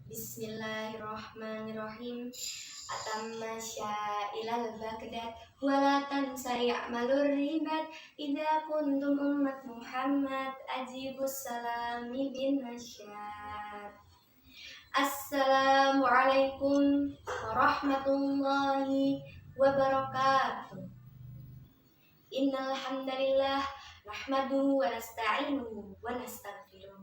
Bismillahirrahmanirrahim. Atamma sya'ilal baghdad wala tansa ya'malur ribat idza kuntum ummat Muhammad ajibus salami bin nasyad. Assalamualaikum warahmatullahi wabarakatuh. Innal hamdalillah nahmaduhu wa nasta'inuhu wa nastaghfiruh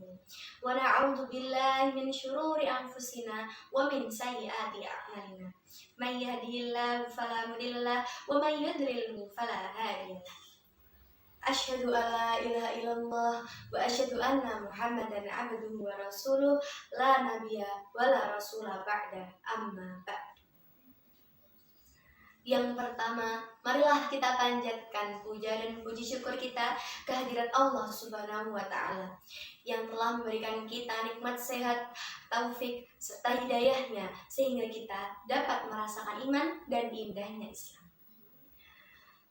wa na'udzu billahi min syururi anfusina wa min sayyiati a'malina. May yahdihillahu fala mudhillalah wa may yudlilhu fala hadiyalah. Asyhadu an la ilaha illallah wa asyhadu anna Muhammadan abduhu wa rasuluh la nabiyya wa la rasula ba'da amma ba'd. Yang pertama, marilah kita panjatkan puja dan puji syukur kita kehadirat Allah Subhanahu wa Ta'ala yang telah memberikan kita nikmat sehat, taufik, serta hidayahnya sehingga kita dapat merasakan iman dan indahnya Islam.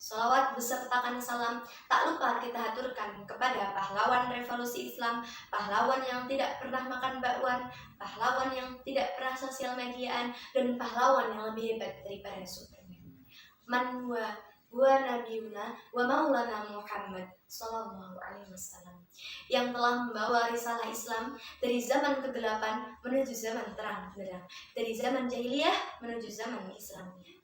Salawat besertakan salam tak lupa kita haturkan kepada pahlawan revolusi Islam, pahlawan yang tidak pernah makan bakwan, pahlawan yang tidak pernah sosial mediaan, dan pahlawan yang lebih hebat daripada Superman. Man huwa nabiyuna wa maulana Muhammad sallallahu alaihi wasallam, yang telah membawa risalah Islam dari zaman kegelapan menuju zaman terang benderang, dari zaman jahiliyah menuju zaman Islamiyah.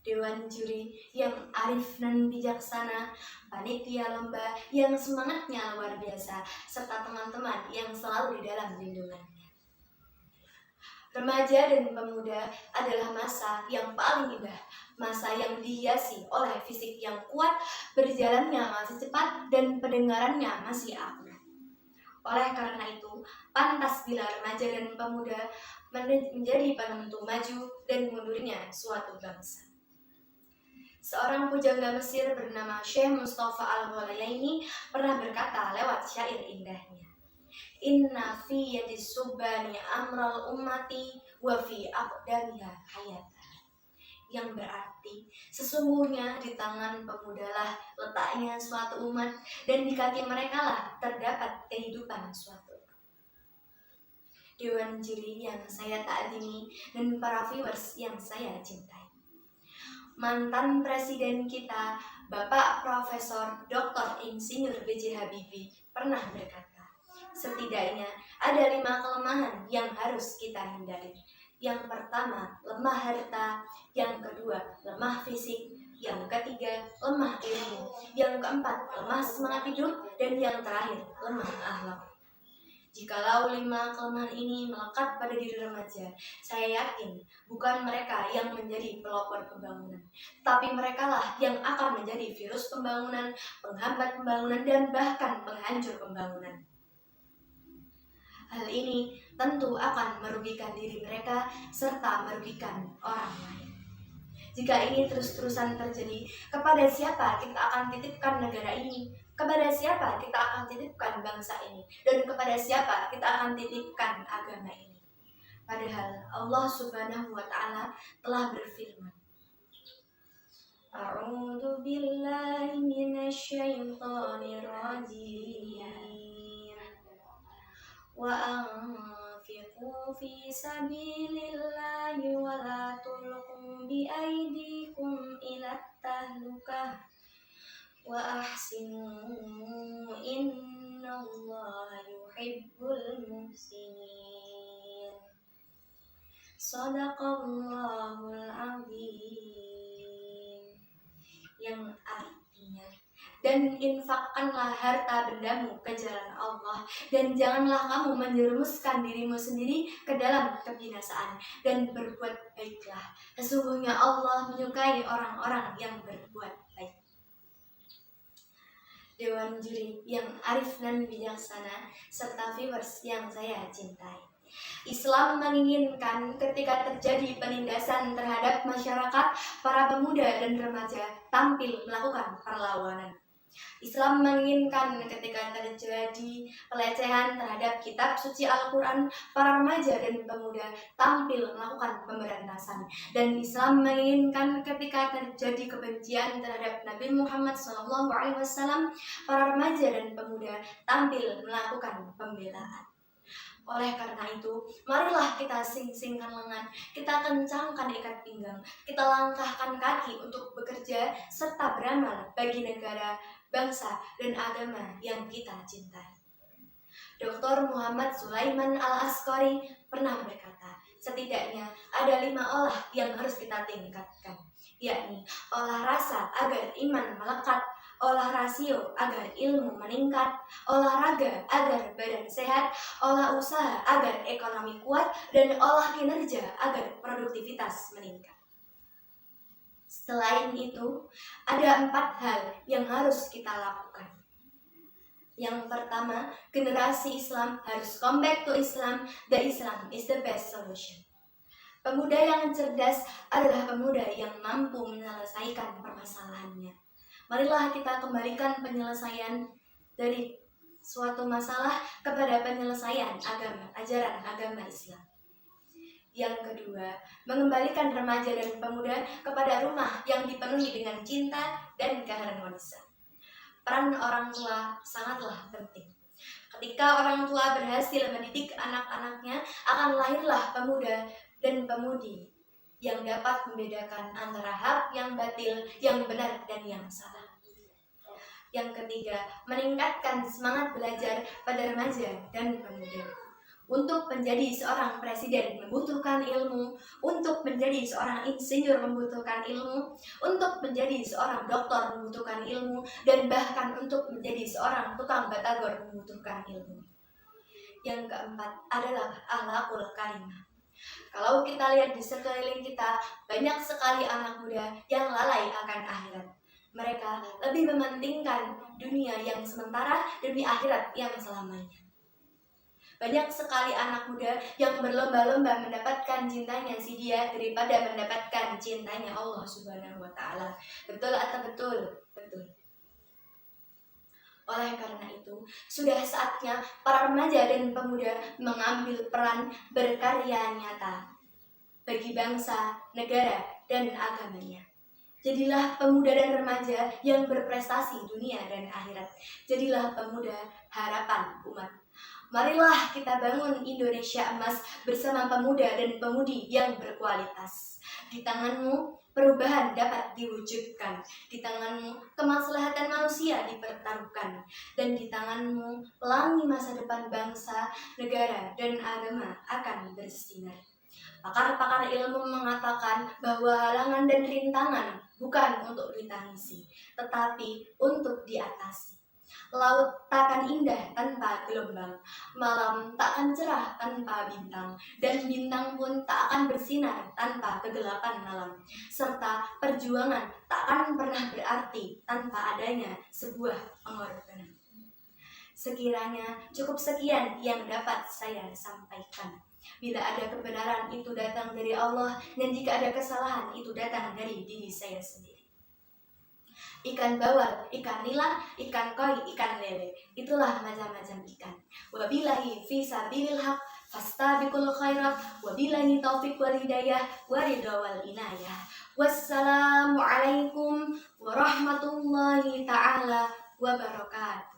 Dewan juri yang arif dan bijaksana, panitia lomba yang semangatnya luar biasa, serta teman-teman yang selalu di dalam lindungannya. Remaja dan pemuda adalah masa yang paling indah, masa yang dihiasi oleh fisik yang kuat, berjalannya masih cepat, dan pendengarannya masih akurat. Oleh karena itu, pantas bila remaja dan pemuda menjadi penentu maju dan mundurnya suatu bangsa. Seorang pujangga Mesir bernama Syekh Mustafa Al-Ghulayaini pernah berkata lewat syair indahnya, Inna fi yadis subani amral ummati wa fi aqdamiha hayata. Yang berarti sesungguhnya di tangan pemudalah letaknya suatu umat, dan di kaki mereka lah terdapat kehidupan suatu. Dewan juri yang saya taatimi dan para viewers yang saya cintai, mantan presiden kita Bapak Profesor Dr. Insinyur B.J. Habibie pernah berkata, setidaknya ada 5 kelemahan yang harus kita hindari. Yang pertama, lemah harta. Yang kedua, lemah fisik. Yang ketiga, lemah ilmu. Yang keempat, lemah semangat hidup. Dan yang terakhir, lemah akhlak. Jikalau 5 kelemahan ini melekat pada diri remaja, saya yakin bukan mereka yang menjadi pelopor pembangunan, tapi merekalah yang akan menjadi virus pembangunan, penghambat pembangunan, dan bahkan penghancur pembangunan. Hal ini tentu akan merugikan diri mereka serta merugikan orang lain. Jika ini terus-terusan terjadi, kepada siapa kita akan titipkan negara ini? Kepada siapa kita akan titipkan bangsa ini? Dan kepada siapa kita akan titipkan agama ini? Padahal Allah Subhanahu wa Ta'ala telah berfirman, A'udzu billahi minasyaitonir rajim. Wa anfiqu fi sabilillahi wa la tulqu bi aydikum ila tahlukah wa ahsinu innallaha yuhibbul muhsinin. Shadaqallahul azim. Yang artinya, dan infakkanlah harta bendamu ke jalan Allah, dan janganlah kamu menjerumuskan dirimu sendiri ke dalam kebinasaan, dan berbuat baiklah. Sesungguhnya Allah menyukai orang-orang yang berbuat baik. Dewan juri yang arif dan bijaksana, serta viewers yang saya cintai, Islam menginginkan ketika terjadi penindasan terhadap masyarakat, para pemuda dan remaja tampil melakukan perlawanan. Islam menginginkan ketika terjadi pelecehan terhadap kitab suci Al-Quran, para remaja dan pemuda tampil melakukan pemberantasan. Dan Islam menginginkan ketika terjadi kebencian terhadap Nabi Muhammad SAW, para remaja dan pemuda tampil melakukan pembelaan. Oleh karena itu, marilah kita sing-singkan lengan, kita kencangkan ikat pinggang, kita langkahkan kaki untuk bekerja serta beramal bagi negara, bangsa, dan agama yang kita cintai. Dr. Muhammad Sulaiman Al-Askari pernah berkata, setidaknya ada 5 olah yang harus kita tingkatkan, yakni olah rasa agar iman melekat, olah rasio agar ilmu meningkat, olahraga agar badan sehat, olah usaha agar ekonomi kuat, dan olah kinerja agar produktivitas meningkat. Selain itu, ada 4 hal yang harus kita lakukan. Yang pertama, generasi Islam harus come back to Islam. The Islam is the best solution. Pemuda yang cerdas adalah pemuda yang mampu menyelesaikan permasalahannya. Marilah kita kembalikan penyelesaian dari suatu masalah kepada penyelesaian ajaran agama Islam. Yang kedua, mengembalikan remaja dan pemuda kepada rumah yang dipenuhi dengan cinta dan keharmonisan. Peran orang tua sangatlah penting. Ketika orang tua berhasil mendidik anak-anaknya, akan lahirlah pemuda dan pemudi yang dapat membedakan antara hak yang batil, yang benar, dan yang salah. Yang ketiga, meningkatkan semangat belajar pada remaja dan pemuda. Untuk menjadi seorang presiden membutuhkan ilmu, untuk menjadi seorang insinyur membutuhkan ilmu, untuk menjadi seorang doktor membutuhkan ilmu, dan bahkan untuk menjadi seorang tukang batagor membutuhkan ilmu. Yang keempat adalah akhlakul karimah. Kalau kita lihat di sekeliling kita, banyak sekali anak muda yang lalai akan akhirat. Mereka lebih mementingkan dunia yang sementara demi akhirat yang selamanya. Banyak sekali anak muda yang berlomba-lomba mendapatkan cintanya si dia daripada mendapatkan cintanya Allah Subhanahu wa Ta'ala. Betul atau betul? Betul. Oleh karena itu, sudah saatnya para remaja dan pemuda mengambil peran berkarya nyata bagi bangsa, negara, dan agamanya. Jadilah pemuda dan remaja yang berprestasi dunia dan akhirat. Jadilah pemuda harapan umat. Marilah kita bangun Indonesia emas bersama pemuda dan pemudi yang berkualitas. Di tanganmu, perubahan dapat diwujudkan. Di tanganmu, kemaslahatan manusia dipertaruhkan. Dan di tanganmu, pelangi masa depan bangsa, negara, dan agama akan bersinar. Pakar-pakar ilmu mengatakan bahwa halangan dan rintangan bukan untuk ditangisi, tetapi untuk diatasi. Laut takkan indah tanpa gelombang, malam takkan cerah tanpa bintang, dan bintang pun tak akan bersinar tanpa kegelapan malam, serta perjuangan takkan pernah berarti tanpa adanya sebuah pengorbanan. Sekiranya cukup sekian yang dapat saya sampaikan. Bila ada kebenaran itu datang dari Allah, dan jika ada kesalahan itu datang dari diri saya sendiri. Ikan bawal, ikan nila, ikan koi, ikan lele, itulah macam-macam ikan. Wabillahi fi sabilil haq, fastabiqul khairat, wabillahi taufiq wal hidayah, waridha wal inayah. Wassalamualaikum warahmatullahi ta'ala wabarakatuh.